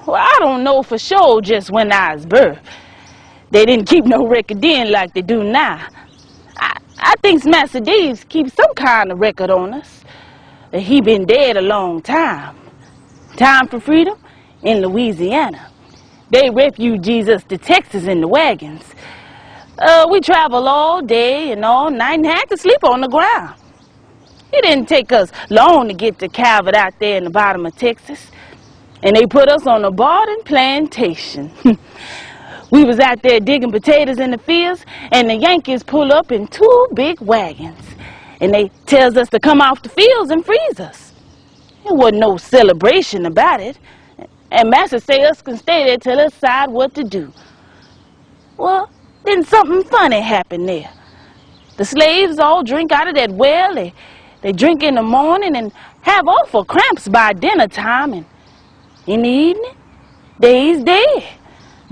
Well, I don't know for sure just when I was birthed. They didn't keep no record then like they do now. I think Master Dave's keeps some kind of record on us. He been dead a long time. Time for freedom in Louisiana. They refugees us to Texas in the wagons. We travel all day and all night and had to sleep on the ground. It didn't take us long to get to Calvert out there in the bottom of Texas. And they put us on a barden plantation. We was out there digging potatoes in the fields, and the Yankees pull up in 2 big wagons. And they tells us to come off the fields and freeze us. There wasn't no celebration about it. And Master say us can stay there till us decide what to do. Well, then something funny happened there. The slaves all drink out of that well. They drink in the morning and have awful cramps by dinner time. And in the evening, they's dead.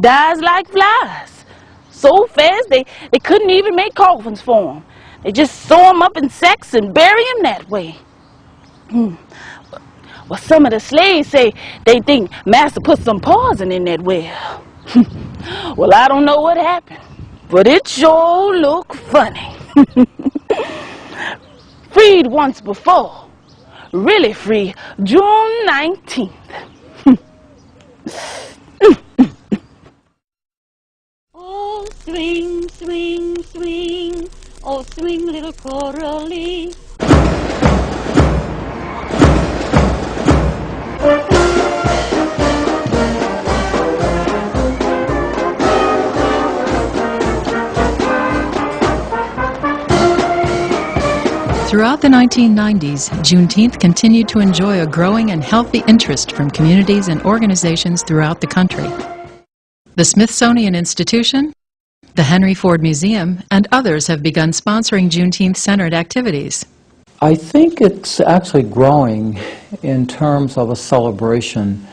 Dies like flies. So fast they couldn't even make coffins for them. They just sew them up in sacks and bury them that way. Well, some of the slaves say they think Master put some poison in that well. Well, I don't know what happened, but it sure looked funny. Freed once before. Really free June 19th. Oh, swing, swing, swing. Oh, swing, little Coralie. Throughout the 1990s, Juneteenth continued to enjoy a growing and healthy interest from communities and organizations throughout the country. The Smithsonian Institution, the Henry Ford Museum, and others have begun sponsoring Juneteenth-centered activities. I think it's actually growing in terms of a celebration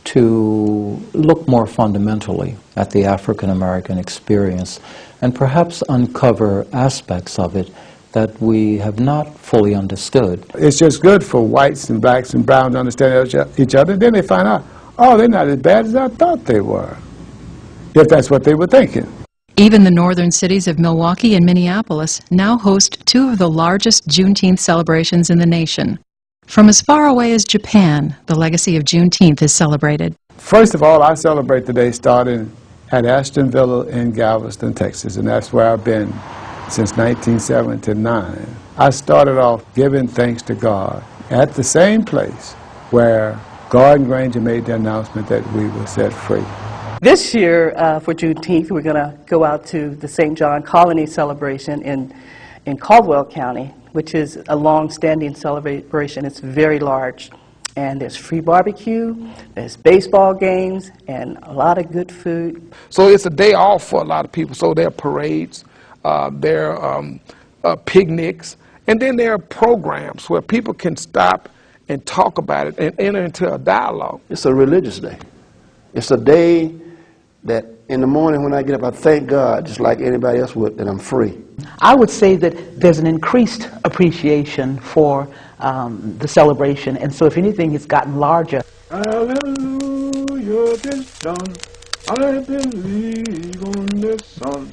to look more fundamentally at the African American experience and perhaps uncover aspects of it that we have not fully understood. It's just good for whites and blacks and browns to understand each other. Then they find out, oh, they're not as bad as I thought they were, if that's what they were thinking. Even the northern cities of Milwaukee and Minneapolis now host 2 of the largest Juneteenth celebrations in the nation. From as far away as Japan, the legacy of Juneteenth is celebrated. First of all, I celebrate the day starting at Ashton Villa in Galveston, Texas, and that's where I've been since 1979. I started off giving thanks to God at the same place where Gordon Granger made the announcement that we were set free. This year, for Juneteenth, we're going to go out to the St. John Colony celebration in Caldwell County, which is a long-standing celebration. It's very large. And there's free barbecue, there's baseball games, and a lot of good food. So it's a day off for a lot of people. So there are parades, there are picnics, and then there are programs where people can stop and talk about it and enter into a dialogue. It's a religious day. It's a day that in the morning when I get up, I thank God, just like anybody else would, that I'm free. I would say that there's an increased appreciation for the celebration, and so if anything, it's gotten larger. Hallelujah, this done. I believe on this song.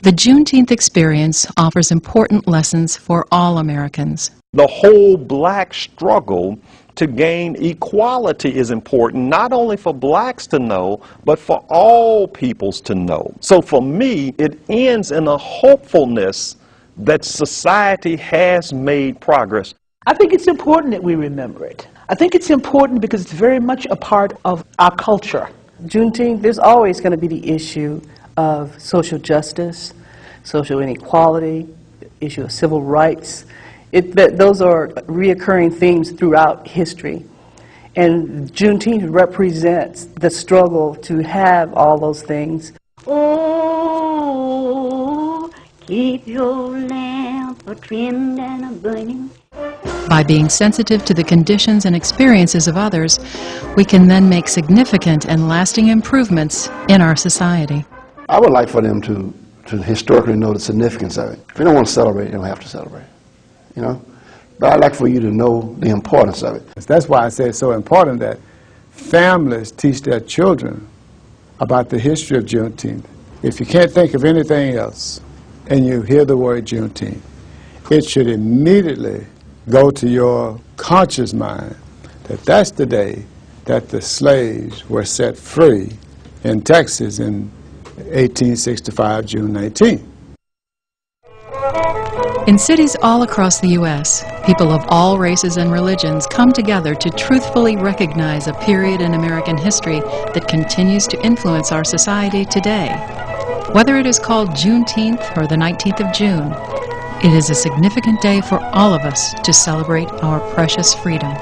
The Juneteenth experience offers important lessons for all Americans. The whole black struggle to gain equality is important, not only for blacks to know, but for all peoples to know. So for me, it ends in a hopefulness that society has made progress. I think it's important that we remember it. I think it's important because it's very much a part of our culture. Juneteenth, there's always going to be the issue of social justice, social inequality, the issue of civil rights. Those are reoccurring themes throughout history. And Juneteenth represents the struggle to have all those things. Oh, keep your lamp trimmed and burning. By being sensitive to the conditions and experiences of others, we can then make significant and lasting improvements in our society. I would like for them to historically know the significance of it. If you don't want to celebrate, you don't have to celebrate. But I'd like for you to know the importance of it. That's why I say it's so important that families teach their children about the history of Juneteenth, if you can't think of anything else and you hear the word Juneteenth, it should immediately go to your conscious mind that that's the day that the slaves were set free in Texas in 1865, June 19th. In cities all across the U.S., people of all races and religions come together to truthfully recognize a period in American history that continues to influence our society today. Whether it is called Juneteenth or the 19th of June, it is a significant day for all of us to celebrate our precious freedom.